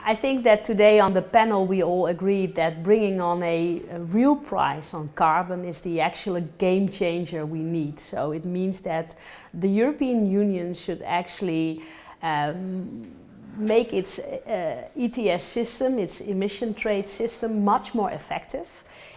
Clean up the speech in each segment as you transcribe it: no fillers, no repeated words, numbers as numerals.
I think that today on the panel we all agreed that bringing on a real price on carbon is the actual game changer we need. So it means that the European Union should actually make its ETS system, its emission trade system, much more effective.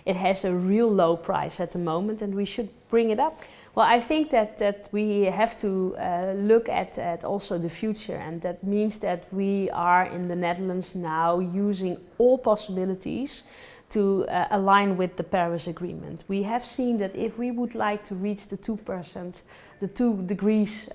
It has a real low price at the moment and we should bring it up. Well, I think that we have to look at also the future, and that means that we are in the Netherlands now using all possibilities to align with the Paris Agreement. We have seen that if we would like to reach the 2%, the 2 degrees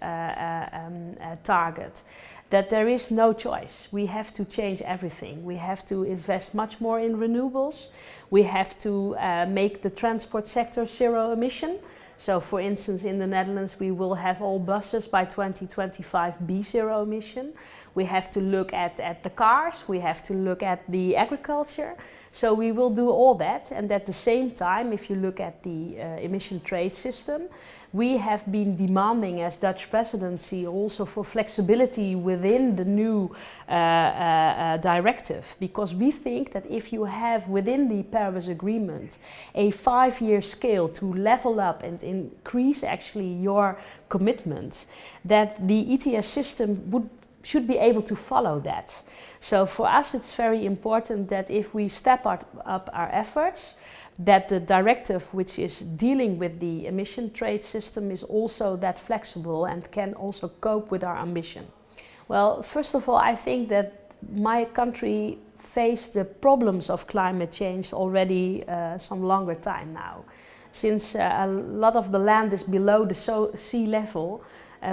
target, that there is no choice. We have to change everything. We have to invest much more in renewables. We have to make the transport sector zero emission. So for instance, in the Netherlands, we will have all buses by 2025 be zero emission. We have to look at the cars, we have to look at the agriculture. So we will do all that, and at the same time, if you look at the emission trade system, we have been demanding as Dutch presidency also for flexibility within the new directive, because we think that if you have within the Paris Agreement a 5-year scale to level up and increase actually your commitments, that the ETS system should be able to follow that. So for us it's very important that if we step up our efforts, that the directive which is dealing with the emission trade system is also that flexible and can also cope with our ambition. Well, first of all, I think that my country faced the problems of climate change already some longer time now. Since a lot of the land is below the sea level,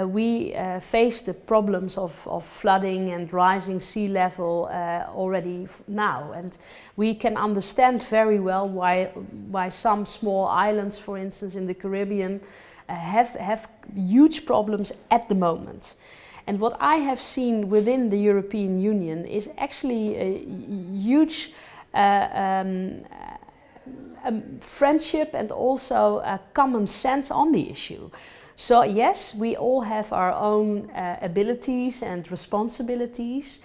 we face the problems of flooding and rising sea level already now, and we can understand very well why some small islands, for instance in the Caribbean, have huge problems at the moment. And what I have seen within the European Union is actually a huge friendship and a common sense on the issue. So yes, we all have our own abilities and responsibilities,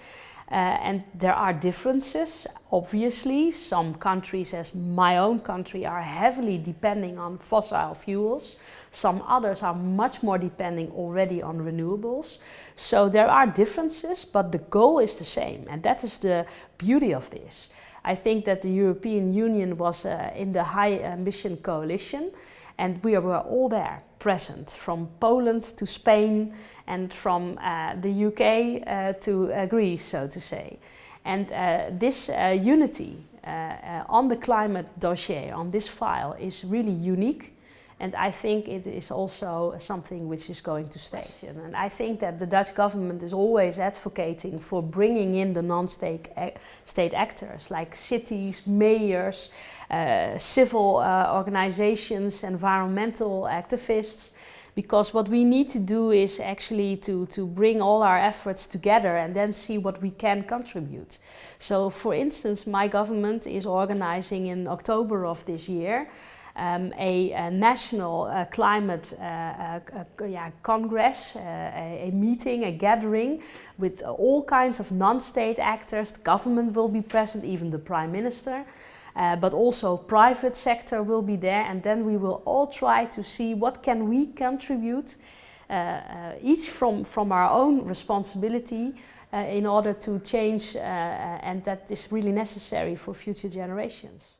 and there are differences. Obviously, some countries, as my own country, are heavily depending on fossil fuels. Some others are much more depending already on renewables. So there are differences, but the goal is the same, and that is the beauty of this. I think that the European Union was in the High Ambition Coalition, and we were all there, present, from Poland to Spain and from the UK to Greece, so to say. And this unity on the climate dossier, on this file, is really unique. And I think it is also something which is going to stay. And I think that the Dutch government is always advocating for bringing in the non-state actors, like cities, mayors, civil organizations, environmental activists, because what we need to do is actually to bring all our efforts together and then see what we can contribute. So for instance, my government is organizing in October of this year a national climate congress, a meeting, a gathering with all kinds of non-state actors. The government will be present, even the Prime Minister, but also private sector will be there, and then we will all try to see what can we contribute, each from our own responsibility, in order to change, and that is really necessary for future generations.